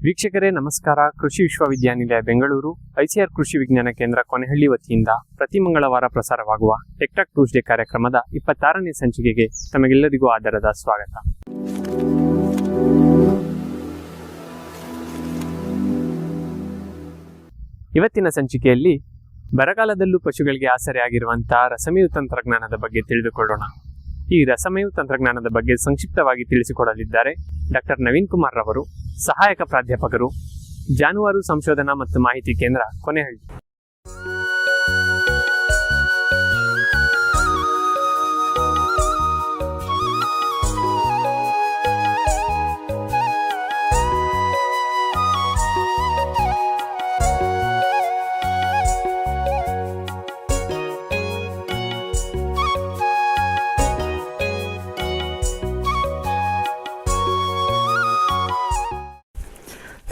ವೀಕ್ಷಕರೇ ನಮಸ್ಕಾರ. ಕೃಷಿ ವಿಶ್ವವಿದ್ಯಾನಿಲಯ ಬೆಂಗಳೂರು ಐಸಿಆರ್ ಕೃಷಿ ವಿಜ್ಞಾನ ಕೇಂದ್ರ ಕೊನೆಹಳ್ಳಿ ವತಿಯಿಂದ ಪ್ರತಿ ಮಂಗಳವಾರ ಪ್ರಸಾರವಾಗುವ ಟೆಕ್ಟಾಕ್ ಟ್ಯೂಸ್ಡೇ ಕಾರ್ಯಕ್ರಮದ 26ನೇ ಸಂಚಿಕೆಗೆ ತಮಗೆಲ್ಲರಿಗೂ ಆದರದ ಸ್ವಾಗತ. ಇವತ್ತಿನ ಸಂಚಿಕೆಯಲ್ಲಿ ಬರಗಾಲದಲ್ಲೂ ಪಶುಗಳಿಗೆ ಆಸರೆಯಾಗಿರುವಂತಹ ರಸಮೇವು ತಂತ್ರಜ್ಞಾನದ ಬಗ್ಗೆ ತಿಳಿದುಕೊಳ್ಳೋಣ. ಈ ರಸಮೇವು ತಂತ್ರಜ್ಞಾನದ ಬಗ್ಗೆ ಸಂಕ್ಷಿಪ್ತವಾಗಿ ತಿಳಿಸಿಕೊಡಲಿದ್ದಾರೆ ಡಾಕ್ಟರ್ ನವೀನ್ ಕುಮಾರ್ ರವರು, ಸಹಾಯಕ ಪ್ರಾಧ್ಯಾಪಕರು, ಜಾನುವಾರು ಸಂಶೋಧನಾ ಮತ್ತು ಮಾಹಿತಿ ಕೇಂದ್ರ, ಕೊನೆಹಳ್ಳಿ.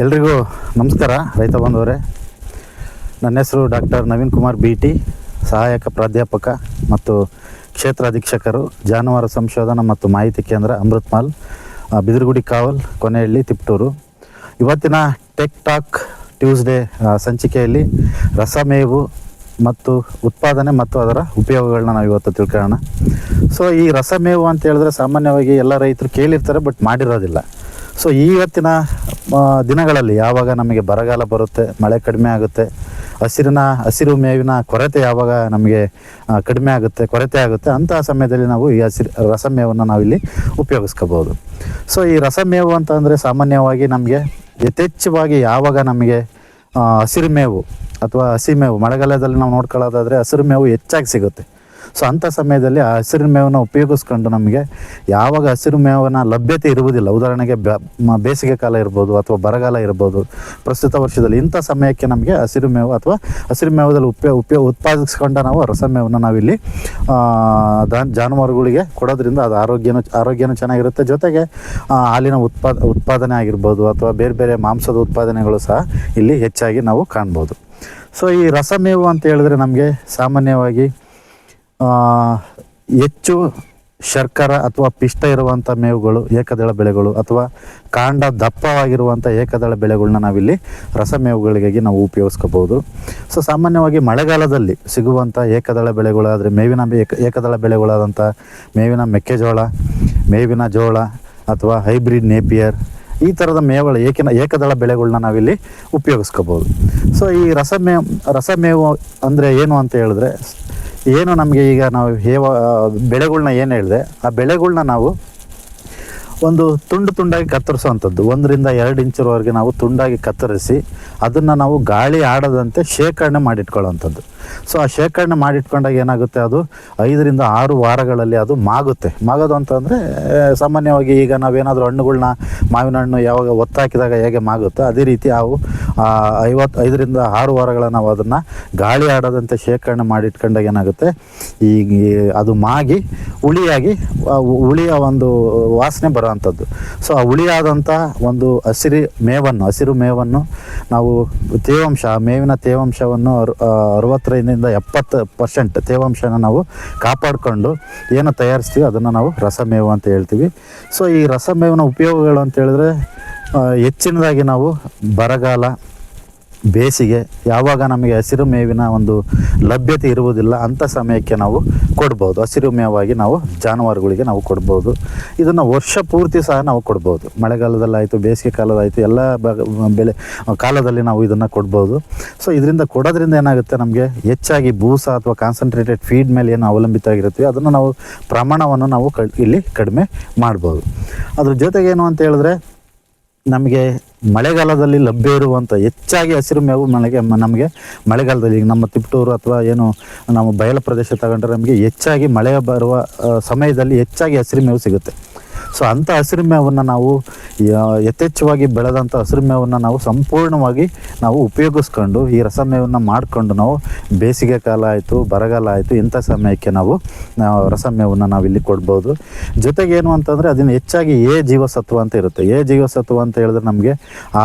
ಎಲ್ರಿಗೂ ನಮಸ್ಕಾರ ರೈತ ಬಂಧುವರೇ. ನನ್ನ ಹೆಸರು ಡಾಕ್ಟರ್ ನವೀನ್ ಕುಮಾರ್ BT, ಸಹಾಯಕ ಪ್ರಾಧ್ಯಾಪಕ ಮತ್ತು ಕ್ಷೇತ್ರ ಅಧೀಕ್ಷಕರು, ಜಾನುವಾರು ಸಂಶೋಧನಾ ಮತ್ತು ಮಾಹಿತಿ ಕೇಂದ್ರ, ಅಮೃತ್ಮಹಲ್, ಬಿದಿರುಗುಡಿ ಕಾವಲ್, ಕೊನೆಹಳ್ಳಿ, ತಿಪಟೂರು. ಇವತ್ತಿನ ಟೆಕ್ ಟಾಕ್ ಟ್ಯೂಸ್ಡೇ ಸಂಚಿಕೆಯಲ್ಲಿ ರಸಮೇವು ಮತ್ತು ಉತ್ಪಾದನೆ ಮತ್ತು ಅದರ ಉಪಯೋಗಗಳನ್ನ ನಾವು ಇವತ್ತು ತಿಳ್ಕೊಳ್ಳೋಣ. ಸೊ ಈ ರಸಮೇವು ಅಂತ ಹೇಳಿದ್ರೆ ಸಾಮಾನ್ಯವಾಗಿ ಎಲ್ಲ ರೈತರು ಕೇಳಿರ್ತಾರೆ, ಬಟ್ ಮಾಡಿರೋದಿಲ್ಲ. ಸೊ ಇವತ್ತಿನ ದಿನಗಳಲ್ಲಿ ಯಾವಾಗ ನಮಗೆ ಬರಗಾಲ ಬರುತ್ತೆ, ಮಳೆ ಕಡಿಮೆ ಆಗುತ್ತೆ, ಹಸಿರು ಮೇವಿನ ಕೊರತೆ ಯಾವಾಗ ನಮಗೆ ಕಡಿಮೆ ಆಗುತ್ತೆ, ಕೊರತೆ ಆಗುತ್ತೆ, ಅಂತಹ ಸಮಯದಲ್ಲಿ ನಾವು ಈ ರಸಮೇವನ್ನು ನಾವಿಲ್ಲಿ ಉಪಯೋಗಿಸ್ಕೋಬೋದು. ಸೊ ಈ ರಸಮೇವು ಅಂತ ಅಂದರೆ ಸಾಮಾನ್ಯವಾಗಿ ನಮಗೆ ಯಥೇಚ್ಛವಾಗಿ ಯಾವಾಗ ನಮಗೆ ಹಸಿರು ಮೇವು ಅಥವಾ ಹಸಿಮೇವು, ಮಳೆಗಾಲದಲ್ಲಿ ನಾವು ನೋಡ್ಕೊಳ್ಳೋದಾದರೆ ಹಸಿರು ಮೇವು ಹೆಚ್ಚಾಗಿ ಸಿಗುತ್ತೆ. ಸೊ ಅಂಥ ಸಮಯದಲ್ಲಿ ಆ ಹಸಿರು ಮೇವನ್ನು ಉಪಯೋಗಿಸ್ಕೊಂಡು ನಮಗೆ ಯಾವಾಗ ಹಸಿರು ಮೇವಿನ ಲಭ್ಯತೆ ಇರುವುದಿಲ್ಲ, ಉದಾಹರಣೆಗೆ ಬೇಸಿಗೆ ಕಾಲ ಇರ್ಬೋದು ಅಥವಾ ಬರಗಾಲ ಇರ್ಬೋದು, ಪ್ರಸ್ತುತ ವರ್ಷದಲ್ಲಿ ಇಂಥ ಸಮಯಕ್ಕೆ ನಮಗೆ ಹಸಿರು ಮೇವು ಅಥವಾ ಹಸಿರು ಮೇವದಲ್ಲಿ ಉತ್ಪಾದಿಸ್ಕೊಂಡ ನಾವು ರಸಮೇವನ್ನು ನಾವಿಲ್ಲಿ ಜಾನುವಾರುಗಳಿಗೆ ಕೊಡೋದ್ರಿಂದ ಅದು ಆರೋಗ್ಯನೂ ಚೆನ್ನಾಗಿರುತ್ತೆ. ಜೊತೆಗೆ ಹಾಲಿನ ಉತ್ಪಾದನೆ ಆಗಿರ್ಬೋದು ಅಥವಾ ಬೇರೆ ಬೇರೆ ಮಾಂಸದ ಉತ್ಪಾದನೆಗಳು ಸಹ ಇಲ್ಲಿ ಹೆಚ್ಚಾಗಿ ನಾವು ಕಾಣ್ಬೋದು. ಸೊ ಈ ರಸಮೇವು ಅಂತ ಹೇಳಿದ್ರೆ ನಮಗೆ ಸಾಮಾನ್ಯವಾಗಿ ಹೆಚ್ಚು ಶರ್ಕರ ಅಥವಾ ಪಿಷ್ಟ ಇರುವಂಥ ಮೇವುಗಳು, ಏಕದಳ ಬೆಳೆಗಳು ಅಥವಾ ಕಾಂಡ ದಪ್ಪವಾಗಿರುವಂಥ ಏಕದಳ ಬೆಳೆಗಳನ್ನ ನಾವಿಲ್ಲಿ ರಸಮೇವುಗಳಿಗಾಗಿ ನಾವು ಉಪಯೋಗಿಸ್ಕೋಬೋದು. ಸೊ ಸಾಮಾನ್ಯವಾಗಿ ಮಳೆಗಾಲದಲ್ಲಿ ಸಿಗುವಂಥ ಏಕದಳ ಬೆಳೆಗಳಾದರೆ ಏಕದಳ ಬೆಳೆಗಳಾದಂಥ ಮೇವಿನ ಮೆಕ್ಕೆಜೋಳ, ಮೇವಿನ ಜೋಳ ಅಥವಾ ಹೈಬ್ರಿಡ್ ನೇಪಿಯರ್, ಈ ಥರದ ಏಕದಳ ಬೆಳೆಗಳನ್ನ ನಾವಿಲ್ಲಿ ಉಪಯೋಗಿಸ್ಕೋಬೋದು. ಸೊ ಈ ರಸಮೇವು ಅಂದರೆ ಏನು ಅಂತ ಹೇಳಿದ್ರೆ, ಏನು ನಮಗೆ ಈಗ ನಾವು ಬೆಳೆಗಳ್ನ ಏನು ಹೇಳಿದೆ, ಆ ಬೆಳೆಗಳ್ನ ನಾವು ಒಂದು ತುಂಡಾಗಿ ಕತ್ತರಿಸುವಂಥದ್ದು, 1 ರಿಂದ 2 ಇಂಚಿನವರೆಗೆ ನಾವು ತುಂಡಾಗಿ ಕತ್ತರಿಸಿ ಅದನ್ನು ನಾವು ಗಾಳಿ ಆಡದಂತೆ ಶೇಖರಣೆ ಮಾಡಿಟ್ಕೊಳ್ಳೋವಂಥದ್ದು. ಸೊ ಆ ಶೇಖರಣೆ ಮಾಡಿಟ್ಕೊಂಡಾಗ ಏನಾಗುತ್ತೆ, ಅದು 5 ರಿಂದ 6 ವಾರಗಳಲ್ಲಿ ಅದು ಮಾಗೋದು ಅಂತಂದರೆ ಸಾಮಾನ್ಯವಾಗಿ ಈಗ ನಾವೇನಾದರೂ ಹಣ್ಣುಗಳನ್ನ, ಮಾವಿನ ಹಣ್ಣು ಯಾವಾಗ ಒತ್ತಾಕಿದಾಗ ಹೇಗೆ ಮಾಗುತ್ತೋ ಅದೇ ರೀತಿ ಅವು 5 ರಿಂದ 6 ವಾರಗಳ ನಾವು ಅದನ್ನು ಗಾಳಿ ಆಡದಂತೆ ಶೇಖರಣೆ ಮಾಡಿಟ್ಕೊಂಡಾಗ ಏನಾಗುತ್ತೆ, ಈಗ ಅದು ಮಾಗಿ ಹುಳಿಯ ಒಂದು ವಾಸನೆ ಬರೋವಂಥದ್ದು. ಸೊ ಆ ಹುಳಿಯಾದಂಥ ಒಂದು ಹಸಿರು ಮೇವನ್ನು ನಾವು ಮೇವಿನ ತೇವಾಂಶವನ್ನು 60 ರಿಂದ 70% ತೇವಾಂಶನ ನಾವು ಕಾಪಾಡಿಕೊಂಡು ಏನು ತಯಾರಿಸ್ತೀವಿ ಅದನ್ನು ನಾವು ರಸಮೇವು ಅಂತ ಹೇಳ್ತೀವಿ. ಸೊ ಈ ರಸಮೇವಿನ ಉಪಯೋಗಗಳು ಅಂತ ಹೇಳಿದ್ರೆ ಹೆಚ್ಚಿನದಾಗಿ ನಾವು ಬರಗಾಲ, ಬೇಸಿಗೆ ಯಾವಾಗ ನಮಗೆ ಹಸಿರು ಮೇವಿನ ಒಂದು ಲಭ್ಯತೆ ಇರುವುದಿಲ್ಲ ಅಂಥ ಸಮಯಕ್ಕೆ ನಾವು ಕೊಡ್ಬೋದು. ಹಸಿರು ಮೇವಾಗಿ ನಾವು ಜಾನುವಾರುಗಳಿಗೆ ನಾವು ಕೊಡ್ಬೋದು. ಇದನ್ನು ವರ್ಷ ಪೂರ್ತಿ ಸಹ ನಾವು ಕೊಡ್ಬೋದು. ಮಳೆಗಾಲದಲ್ಲಾಯಿತು, ಬೇಸಿಗೆ ಕಾಲದಾಯಿತು, ಎಲ್ಲ ಬೆಳೆ ಕಾಲದಲ್ಲಿ ನಾವು ಇದನ್ನು ಕೊಡ್ಬೋದು. ಸೊ ಇದರಿಂದ ಕೊಡೋದ್ರಿಂದ ಏನಾಗುತ್ತೆ, ನಮಗೆ ಹೆಚ್ಚಾಗಿ ಬೂಸ ಅಥವಾ ಕಾನ್ಸಂಟ್ರೇಟೆಡ್ ಫೀಡ್ ಮೇಲೆ ಏನು ಅವಲಂಬಿತ ಆಗಿರ್ತೀವಿ ಅದನ್ನು ನಾವು ಪ್ರಮಾಣವನ್ನು ನಾವು ಇಲ್ಲಿ ಕಡಿಮೆ ಮಾಡ್ಬೋದು. ಅದ್ರ ಜೊತೆಗೆ ಏನು ಅಂತ ಹೇಳಿದ್ರೆ, ನಮಗೆ ಮಳೆಗಾಲದಲ್ಲಿ ಲಭ್ಯ ಇರುವಂಥ ಹೆಚ್ಚಾಗಿ ಹಸಿರು ಮೇವು ನಮಗೆ ಮಳೆಗಾಲದಲ್ಲಿ ಈಗ ನಮ್ಮ ತಿಪಟೂರು ಅಥವಾ ಏನು ನಾವು ಬಯಲು ಪ್ರದೇಶ ತಗೊಂಡ್ರೆ ನಮಗೆ ಹೆಚ್ಚಾಗಿ ಮಳೆ ಬರುವ ಸಮಯದಲ್ಲಿ ಹೆಚ್ಚಾಗಿ ಹಸಿರು ಮೇವು ಸಿಗುತ್ತೆ. ಸೊ ಅಂಥ ಹಸಿರು ಮೇವನ್ನು ನಾವು ಯಥೇಚ್ಛವಾಗಿ ಬೆಳೆದಂಥ ಹಸಿರು ಮೇವನ್ನು ನಾವು ಸಂಪೂರ್ಣವಾಗಿ ನಾವು ಉಪಯೋಗಿಸ್ಕೊಂಡು ಈ ರಸಮೇವನ್ನು ಮಾಡಿಕೊಂಡು ನಾವು ಬೇಸಿಗೆ ಕಾಲ ಆಯಿತು, ಬರಗಾಲ ಆಯಿತು, ಇಂಥ ಸಮಯಕ್ಕೆ ನಾವು ರಸಮೇವನ್ನು ನಾವಿಲ್ಲಿ ಕೊಡ್ಬೋದು. ಜೊತೆಗೆ ಏನು ಅಂತಂದರೆ ಅದನ್ನು ಹೆಚ್ಚಾಗಿ ಜೀವಸತ್ವ ಅಂತ ಇರುತ್ತೆ. ಜೀವಸತ್ವ ಅಂತ ಹೇಳಿದ್ರೆ ನಮಗೆ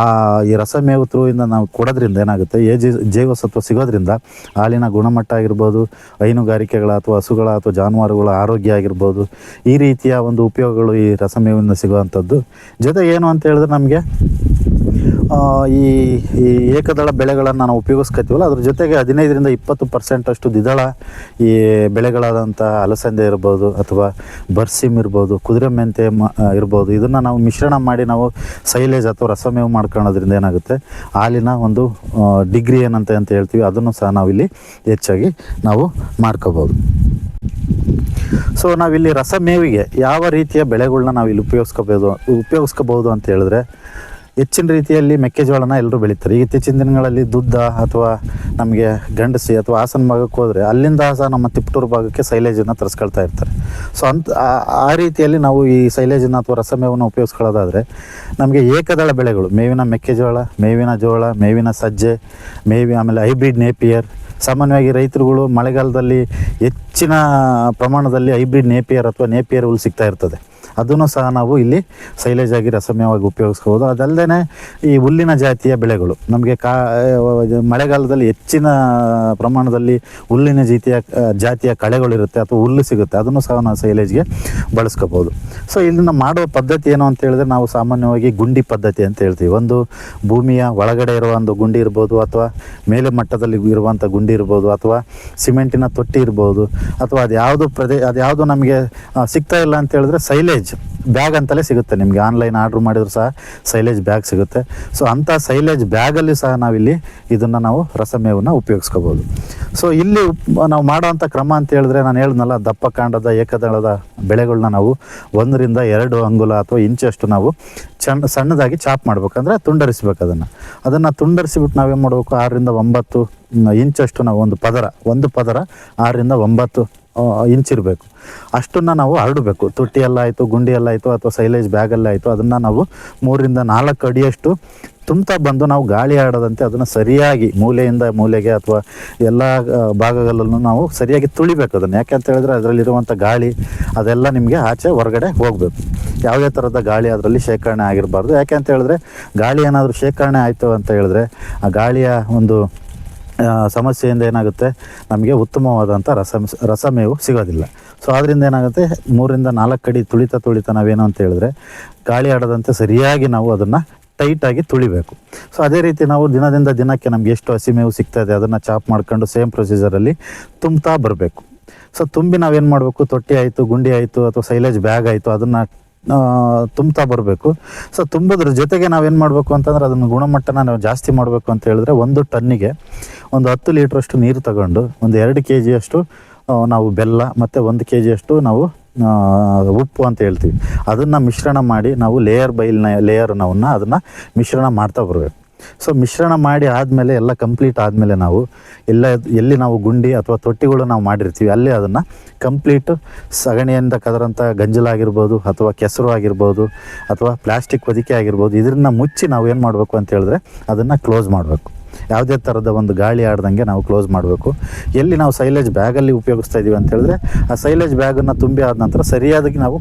ಈ ರಸಮೇವು ಥ್ರೂಯಿಂದ ನಾವು ಕೊಡೋದ್ರಿಂದ ಏನಾಗುತ್ತೆ, ಜೀವಸತ್ವ ಸಿಗೋದ್ರಿಂದ ಹಾಲಿನ ಗುಣಮಟ್ಟ ಆಗಿರ್ಬೋದು, ಹೈನುಗಾರಿಕೆಗಳ ಅಥವಾ ಹಸುಗಳ ಅಥವಾ ಜಾನುವಾರುಗಳ ಆರೋಗ್ಯ ಆಗಿರ್ಬೋದು, ಈ ರೀತಿಯ ಒಂದು ಉಪಯೋಗಗಳು ಈ ರಸಮೇವಿಂದ ಸಿಗುವಂಥದ್ದು. ಜೊತೆಗೆ ಏನು ಅಂತ ಹೇಳಿದ್ರೆ ನಮಗೆ ಈ ಈ ಏಕದಳ ಬೆಳೆಗಳನ್ನು ನಾವು ಉಪಯೋಗಿಸ್ಕೊತೀವಲ್ಲ, ಅದ್ರ ಜೊತೆಗೆ 15-20% ಅಷ್ಟು ದ್ವಿದಳ ಈ ಬೆಳೆಗಳಾದಂಥ ಅಲಸಂದೆ ಇರ್ಬೋದು, ಅಥವಾ ಬರ್ಸಿಮ್ ಇರ್ಬೋದು, ಕುದುರೆ ಮೆಂತೆ ಇರ್ಬೋದು, ಇದನ್ನು ನಾವು ಮಿಶ್ರಣ ಮಾಡಿ ನಾವು ಸೈಲೇಜ್ ಅಥವಾ ರಸಮೇವು ಮಾಡ್ಕೊಳ್ಳೋದ್ರಿಂದ ಏನಾಗುತ್ತೆ, ಹಾಲಿನ ಒಂದು ಡಿಗ್ರಿ ಅಂತ ಹೇಳ್ತೀವಿ, ಅದನ್ನು ಸಹ ನಾವಿಲ್ಲಿ ಹೆಚ್ಚಾಗಿ ನಾವು ಮಾಡ್ಕೋಬೋದು. ಸೊ ನಾವಿಲ್ಲಿ ರಸಮೇವಿಗೆ ಯಾವ ರೀತಿಯ ಬೆಳೆಗಳನ್ನ ನಾವಿಲ್ಲಿ ಉಪಯೋಗಿಸ್ಕೋಬೋದು ಅಂತ ಹೇಳಿದ್ರೆ, ಹೆಚ್ಚಿನ ರೀತಿಯಲ್ಲಿ ಮೆಕ್ಕೆಜೋಳನ ಎಲ್ಲರೂ ಬೆಳೀತಾರೆ. ಈಗ ಇತ್ತೀಚಿನ ದಿನಗಳಲ್ಲಿ ದುದ್ದ ಅಥವಾ ನಮಗೆ ಗಂಡಸಿ ಅಥವಾ ಹಾಸನ ಭಾಗಕ್ಕೆ ಹೋದರೆ ಅಲ್ಲಿಂದ ಸಹ ನಮ್ಮ ತಿಪ್ಟೂರು ಭಾಗಕ್ಕೆ ಸೈಲೇಜನ್ನು ತರಿಸ್ಕೊಳ್ತಾ ಇರ್ತಾರೆ. ಸೊ ಆ ರೀತಿಯಲ್ಲಿ ನಾವು ಈ ಸೈಲೇಜನ್ನು ಅಥವಾ ರಸಮೇವನ್ನು ಉಪಯೋಗಿಸ್ಕೊಳ್ಳೋದಾದರೆ ನಮಗೆ ಏಕದಳ ಬೆಳೆಗಳು, ಮೇವಿನ ಮೆಕ್ಕೆಜೋಳ, ಮೇವಿನ ಜೋಳ, ಮೇವಿನ ಸಜ್ಜೆ, ಆಮೇಲೆ ಹೈಬ್ರಿಡ್ ನೇಪಿಯರ್. ಸಾಮಾನ್ಯವಾಗಿ ರೈತರುಗಳು ಮಳೆಗಾಲದಲ್ಲಿ ಹೆಚ್ಚಿನ ಪ್ರಮಾಣದಲ್ಲಿ ಹೈಬ್ರಿಡ್ ನೇಪಿಯರ್ ಅಥವಾ ನೇಪಿಯರ್ ಹುಲ್ಲು ಸಿಗ್ತಾ ಇರ್ತದೆ. ಅದನ್ನು ಸಹ ನಾವು ಇಲ್ಲಿ ಸೈಲೇಜ್ ಆಗಿ ರಸಮೇವಾಗಿ ಉಪಯೋಗಿಸ್ಬೋದು. ಅದಲ್ಲದೆ ಈ ಹುಲ್ಲಿನ ಜಾತಿಯ ಬೆಳೆಗಳು, ನಮಗೆ ಮಳೆಗಾಲದಲ್ಲಿ ಹೆಚ್ಚಿನ ಪ್ರಮಾಣದಲ್ಲಿ ಹುಲ್ಲಿನ ಜಾತಿಯ ಕಳೆಗಳಿರುತ್ತೆ ಅಥವಾ ಹುಲ್ಲು ಸಿಗುತ್ತೆ, ಅದನ್ನು ಸಹ ನಾವು ಸೈಲೇಜ್ಗೆ ಬಳಸ್ಕೋಬೋದು. ಸೊ ಇದನ್ನು ಮಾಡುವ ಪದ್ಧತಿ ಏನು ಅಂತ ಹೇಳಿದ್ರೆ, ನಾವು ಸಾಮಾನ್ಯವಾಗಿ ಗುಂಡಿ ಪದ್ಧತಿ ಅಂತ ಹೇಳ್ತೀವಿ. ಒಂದು ಭೂಮಿಯ ಒಳಗಡೆ ಇರುವ ಒಂದು ಗುಂಡಿ ಇರ್ಬೋದು, ಅಥವಾ ಮೇಲೆ ಮಟ್ಟದಲ್ಲಿ ಇರುವಂಥ ಗುಂಡಿ ಇರ್ಬೋದು, ಅಥವಾ ಸಿಮೆಂಟಿನ ತೊಟ್ಟಿ ಇರ್ಬೋದು, ಅಥವಾ ಅದ್ಯಾವುದು ನಮಗೆ ಸಿಗ್ತಾ ಇಲ್ಲ ಅಂತ ಹೇಳಿದ್ರೆ ಸೈಲೇಜ್ ಬ್ಯಾಗ್ ಅಂತಲೇ ಸಿಗುತ್ತೆ. ನಿಮಗೆ ಆನ್ಲೈನ್ ಆರ್ಡ್ರ್ ಮಾಡಿದ್ರು ಸಹ ಸೈಲೇಜ್ ಬ್ಯಾಗ್ ಸಿಗುತ್ತೆ. ಸೊ ಅಂಥ ಸೈಲೇಜ್ ಬ್ಯಾಗಲ್ಲಿ ಸಹ ನಾವಿಲ್ಲಿ ಇದನ್ನು ನಾವು ರಸಮೇವನ್ನು ಉಪಯೋಗಿಸ್ಕೋಬೋದು. ಸೊ ಇಲ್ಲಿ ನಾವು ಮಾಡೋವಂಥ ಕ್ರಮ ಅಂತ ಹೇಳಿದ್ರೆ, ನಾನು ಹೇಳಿದ್ನಲ್ಲ, ದಪ್ಪ ಕಾಂಡದ ಏಕದಳದ ಬೆಳೆಗಳನ್ನ ನಾವು 1-2 ಅಂಗುಲ ಅಥವಾ ಇಂಚಷ್ಟು ನಾವು ಸಣ್ಣದಾಗಿ ಚಾಪ್ ಮಾಡ್ಬೇಕು, ಅಂದರೆ ತುಂಡರಿಸ್ಬೇಕು. ಅದನ್ನು ತುಂಡರಿಸಿಬಿಟ್ಟು ನಾವೇನು ಮಾಡಬೇಕು, 6-9 ಇಂಚಷ್ಟು ನಾವು ಒಂದು ಪದರ 6-9 ಇಂಚ್ ಇರಬೇಕು. ಅಷ್ಟನ್ನು ನಾವು ಹರಡಬೇಕು. ತೊಟ್ಟಿಯಲ್ಲಾಯಿತು, ಗುಂಡಿಯಲ್ಲಾಯಿತು, ಅಥವಾ ಸೈಲೇಜ್ ಬ್ಯಾಗಲ್ಲಾಯಿತು, ಅದನ್ನು ನಾವು 3-4 ಅಡಿಯಷ್ಟು ತುಂಬ್ತಾ ಬಂದು ನಾವು ಗಾಳಿ ಆಡದಂತೆ ಅದನ್ನು ಸರಿಯಾಗಿ ಮೂಲೆಯಿಂದ ಮೂಲೆಗೆ ಅಥವಾ ಎಲ್ಲ ಭಾಗಗಳಲ್ಲೂ ನಾವು ಸರಿಯಾಗಿ ತುಳಿಬೇಕು ಅದನ್ನು. ಯಾಕೆಂತ ಹೇಳಿದ್ರೆ ಅದರಲ್ಲಿರುವಂಥ ಗಾಳಿ ಅದೆಲ್ಲ ನಿಮಗೆ ಆಚೆ ಹೊರಗಡೆ ಹೋಗಬೇಕು. ಯಾವುದೇ ಥರದ ಗಾಳಿ ಅದರಲ್ಲಿ ಶೇಖರಣೆ ಆಗಿರಬಾರ್ದು. ಯಾಕೆ ಅಂತ ಹೇಳಿದ್ರೆ ಗಾಳಿ ಏನಾದರೂ ಶೇಖರಣೆ ಆಯಿತು ಅಂತ ಹೇಳಿದ್ರೆ ಆ ಗಾಳಿಯ ಒಂದು ಸಮಸ್ಯೆಯಿಂದ ಏನಾಗುತ್ತೆ, ನಮಗೆ ಉತ್ತಮವಾದಂಥ ರಸಮೇವು ಸಿಗೋದಿಲ್ಲ. ಸೊ ಆದ್ದರಿಂದ ಏನಾಗುತ್ತೆ, 3-4 ಅಡಿ ತುಳಿತ ನಾವೇನು ಅಂತ ಹೇಳಿದ್ರೆ ಗಾಳಿ ಆಡದಂತೆ ಸರಿಯಾಗಿ ನಾವು ಅದನ್ನು ಟೈಟಾಗಿ ತುಳಿಬೇಕು. ಸೊ ಅದೇ ರೀತಿ ನಾವು ದಿನದಿಂದ ದಿನಕ್ಕೆ ನಮಗೆ ಎಷ್ಟು ಹಸಿಮೇವು ಸಿಗ್ತಾಯಿದೆ ಅದನ್ನು ಚಾಪ್ ಮಾಡ್ಕೊಂಡು ಸೇಮ್ ಪ್ರೊಸೀಜರಲ್ಲಿ ತುಂಬ್ತಾ ಬರಬೇಕು. ಸೊ ತುಂಬಿ ನಾವೇನು ಮಾಡಬೇಕು, ತೊಟ್ಟಿ ಆಯಿತು, ಗುಂಡಿ ಆಯಿತು, ಅಥವಾ ಸೈಲೇಜ್ ಬ್ಯಾಗ್ ಆಯಿತು, ಅದನ್ನು ತುಂಬ್ತಾ ಬರಬೇಕು. ಸೊ ತುಂಬೋದ್ರ ಜೊತೆಗೆ ನಾವೇನು ಮಾಡಬೇಕು ಅಂತಂದ್ರೆ, ಅದನ್ನು ಗುಣಮಟ್ಟನ ನಾವು ಜಾಸ್ತಿ ಮಾಡಬೇಕು ಅಂತ ಹೇಳಿದ್ರೆ, 1 ಟನ್ನಿಗೆ 10 ಲೀಟ್ರಷ್ಟು ನೀರು ತಗೊಂಡು 2 kg ನಾವು ಬೆಲ್ಲ ಮತ್ತು 1 kg ನಾವು ಉಪ್ಪು ಅಂತ ಹೇಳ್ತೀವಿ, ಅದನ್ನು ಮಿಶ್ರಣ ಮಾಡಿ ನಾವು ಲೇಯರ್ ಬೈ ಲೇಯರ್ ಅದನ್ನು ಮಿಶ್ರಣ ಮಾಡ್ತಾ ಬರಬೇಕು. ಸೊ ಮಿಶ್ರಣ ಮಾಡಿ ಆದಮೇಲೆ ಎಲ್ಲ ಕಂಪ್ಲೀಟ್ ಆದಮೇಲೆ ನಾವು ಎಲ್ಲಿ ನಾವು ಗುಂಡಿ ಅಥವಾ ತೊಟ್ಟಿಗಳು ನಾವು ಮಾಡಿರ್ತೀವಿ ಅಲ್ಲಿ ಅದನ್ನು ಕಂಪ್ಲೀಟು ಸಗಣಿಯಿಂದ ಕದರಂಥ ಗಂಜಲಾಗಿರ್ಬೋದು, ಅಥವಾ ಕೆಸರು ಆಗಿರ್ಬೋದು, ಅಥವಾ ಪ್ಲಾಸ್ಟಿಕ್ ಹೊದಿಕೆ ಆಗಿರ್ಬೋದು, ಇದನ್ನು ಮುಚ್ಚಿ ನಾವು ಏನು ಮಾಡಬೇಕು ಅಂತ ಹೇಳಿದ್ರೆ ಅದನ್ನು ಕ್ಲೋಸ್ ಮಾಡಬೇಕು. ಯಾವುದೇ ಥರದ ಒಂದು ಗಾಳಿ ಆಡ್ದಂಗೆ ನಾವು ಕ್ಲೋಸ್ ಮಾಡಬೇಕು. ಎಲ್ಲಿ ನಾವು ಸೈಲೇಜ್ ಬ್ಯಾಗಲ್ಲಿ ಉಪಯೋಗಿಸ್ತಾ ಇದ್ದೀವಿ ಅಂತ ಹೇಳಿದ್ರೆ ಆ ಸೈಲೇಜ್ ಬ್ಯಾಗನ್ನು ತುಂಬಿ ಆದ ನಂತರ ಸರಿಯಾಗಿ ನಾವು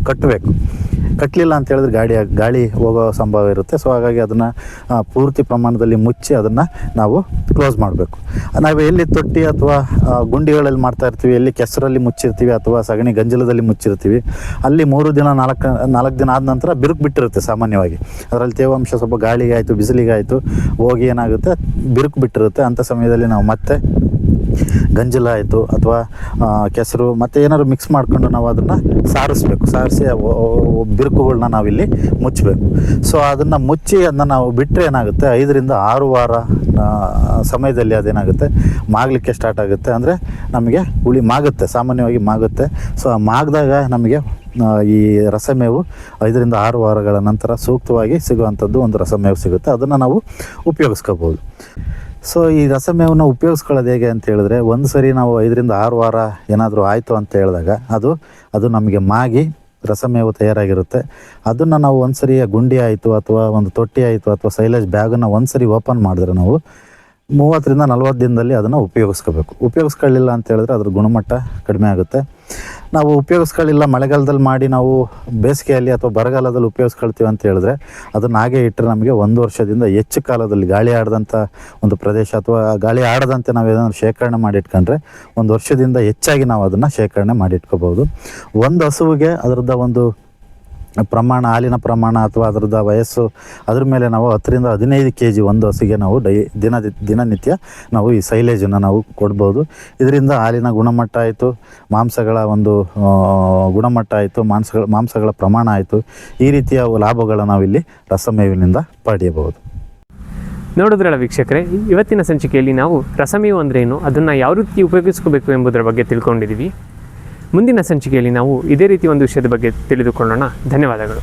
ಕಟ್ಟಲಿಲ್ಲ ಅಂತ ಹೇಳಿದ್ರೆ ಗಾಳಿ ಹೋಗೋ ಸಂಭವ ಇರುತ್ತೆ. ಸೊ ಹಾಗಾಗಿ ಅದನ್ನು ಪೂರ್ತಿ ಪ್ರಮಾಣದಲ್ಲಿ ಮುಚ್ಚಿ ಅದನ್ನು ನಾವು ಕ್ಲೋಸ್ ಮಾಡಬೇಕು. ನಾವು ಎಲ್ಲಿ ತೊಟ್ಟಿ ಅಥವಾ ಗುಂಡಿಗಳಲ್ಲಿ ಮಾಡ್ತಾ ಇರ್ತೀವಿ, ಎಲ್ಲಿ ಕೆಸರಲ್ಲಿ ಮುಚ್ಚಿರ್ತೀವಿ ಅಥವಾ ಸಗಣಿ ಗಂಜಲದಲ್ಲಿ ಮುಚ್ಚಿರ್ತೀವಿ, ಅಲ್ಲಿ 3 ದಿನ 4 ದಿನ ಆದ ನಂತರ ಬಿರುಕು ಬಿಟ್ಟಿರುತ್ತೆ. ಸಾಮಾನ್ಯವಾಗಿ ಅದರಲ್ಲಿ ತೇವಾಂಶ ಸ್ವಲ್ಪ ಗಾಳಿಗೆ ಆಯಿತು, ಬಿಸಿಲಿಗೆ ಆಯಿತು ಹೋಗಿ ಏನಾಗುತ್ತೆ, ಬಿರುಕು ಬಿಟ್ಟಿರುತ್ತೆ. ಅಂಥ ಸಮಯದಲ್ಲಿ ನಾವು ಮತ್ತೆ ಗಂಜಲ ಆಯಿತು ಅಥವಾ ಕೆಸರು ಮತ್ತು ಏನಾದ್ರು ಮಿಕ್ಸ್ ಮಾಡ್ಕೊಂಡು ನಾವು ಅದನ್ನು ಸಾರಿಸಿ ಬಿರುಕುಗಳನ್ನ ನಾವಿಲ್ಲಿ ಮುಚ್ಚಬೇಕು. ಸೊ ಅದನ್ನು ಮುಚ್ಚಿ ಅದನ್ನು ನಾವು ಬಿಟ್ಟರೆ ಏನಾಗುತ್ತೆ, 5-6 ವಾರ ಸಮಯದಲ್ಲಿ ಅದೇನಾಗುತ್ತೆ, ಮಾಗಲಿಕ್ಕೆ ಸ್ಟಾರ್ಟ್ ಆಗುತ್ತೆ. ಅಂದರೆ ನಮಗೆ ಸಾಮಾನ್ಯವಾಗಿ ಮಾಗುತ್ತೆ. ಸೊ ಆ ಮಾಗಿದಾಗ ನಮಗೆ ಈ ರಸಮೇವು 5-6 ವಾರಗಳ ನಂತರ ಸೂಕ್ತವಾಗಿ ಸಿಗುವಂಥದ್ದು ಒಂದು ರಸಮೇವು ಸಿಗುತ್ತೆ. ಅದನ್ನು ನಾವು ಉಪಯೋಗಿಸ್ಕೋಬೋದು. ಸೊ ಈ ರಸಮೇವನ್ನು ಉಪಯೋಗಿಸ್ಕೊಳ್ಳೋದು ಹೇಗೆ ಅಂತ ಹೇಳಿದ್ರೆ, ಒಂದು ಸರಿ ನಾವು 5-6 ವಾರ ಏನಾದರೂ ಆಯಿತು ಅಂತ ಹೇಳಿದಾಗ ಅದು ನಮಗೆ ಮಾಗಿ ರಸಮೇವು ತಯಾರಾಗಿರುತ್ತೆ. ಅದನ್ನು ನಾವು ಒಂದು ಸರಿ ಗುಂಡಿ ಆಯಿತು ಅಥವಾ ಒಂದು ತೊಟ್ಟಿ ಆಯಿತು ಅಥವಾ ಸೈಲೇಜ್ ಬ್ಯಾಗನ್ನು ಒಂದು ಸರಿ ಓಪನ್ ಮಾಡಿದ್ರೆ ನಾವು 30-40 ದಿನದಲ್ಲಿ ಅದನ್ನು ಉಪಯೋಗಿಸ್ಕೊಳ್ಳಿಲ್ಲ ಅಂತ ಹೇಳಿದ್ರೆ ಅದ್ರ ಗುಣಮಟ್ಟ ಕಡಿಮೆ ಆಗುತ್ತೆ. ನಾವು ಉಪಯೋಗಿಸ್ಕೊಳ್ಳಿಲ್ಲ, ಮಳೆಗಾಲದಲ್ಲಿ ಮಾಡಿ ನಾವು ಬೇಸಿಗೆಯಲ್ಲಿ ಅಥವಾ ಬರಗಾಲದಲ್ಲಿ ಉಪಯೋಗಿಸ್ಕೊಳ್ತೀವಿ ಅಂತ ಹೇಳಿದ್ರೆ ಅದನ್ನು ಹಾಗೆ ಇಟ್ಟರೆ ನಮಗೆ 1 ವರ್ಷದಿಂದ ಹೆಚ್ಚು ಕಾಲದಲ್ಲಿ ಗಾಳಿ ಆಡದಂಥ ಒಂದು ಪ್ರದೇಶ ಅಥವಾ ಗಾಳಿ ಆಡದಂತೆ ನಾವು ಏನಾದರೂ ಶೇಖರಣೆ ಮಾಡಿಟ್ಕೊಂಡ್ರೆ 1 ವರ್ಷದಿಂದ ಹೆಚ್ಚಾಗಿ ನಾವು ಅದನ್ನು ಶೇಖರಣೆ ಮಾಡಿಟ್ಕೋಬೋದು. ಒಂದು ಹಸುವಿಗೆ ಅದರದ್ದು ಒಂದು ಪ್ರಮಾಣ, ಹಾಲಿನ ಪ್ರಮಾಣ ಅಥವಾ ಅದರದ್ದು ವಯಸ್ಸು, ಅದ್ರ ಮೇಲೆ ನಾವು 10ರಿಂದ 15 kg ಒಂದು ಹಸುಗೆ ನಾವು ದಿನನಿತ್ಯ ನಾವು ಈ ಸೈಲೇಜನ್ನು ನಾವು ಕೊಡ್ಬೋದು. ಇದರಿಂದ ಹಾಲಿನ ಗುಣಮಟ್ಟ ಆಯಿತು, ಮಾಂಸಗಳ ಒಂದು ಗುಣಮಟ್ಟ ಆಯಿತು, ಮಾಂಸಗಳ ಪ್ರಮಾಣ ಆಯಿತು, ಈ ರೀತಿಯ ಲಾಭಗಳನ್ನು ನಾವಿಲ್ಲಿ ರಸಮೇವಿನಿಂದ ಪಡೆಯಬಹುದು. ನೋಡಿದ್ರಲ್ಲ ವೀಕ್ಷಕರೇ, ಇವತ್ತಿನ ಸಂಚಿಕೆಯಲ್ಲಿ ನಾವು ರಸಮೇವು ಅಂದ್ರೇನು, ಅದನ್ನು ಯಾವ ರೀತಿ ಉಪಯೋಗಿಸ್ಕೋಬೇಕು ಎಂಬುದರ ಬಗ್ಗೆ ತಿಳ್ಕೊಂಡಿದ್ದೀವಿ. ಮುಂದಿನ ಸಂಚಿಕೆಯಲ್ಲಿ ನಾವು ಇದೇ ರೀತಿ ಒಂದು ವಿಷಯದ ಬಗ್ಗೆ ತಿಳಿದುಕೊಳ್ಳೋಣ. ಧನ್ಯವಾದಗಳು.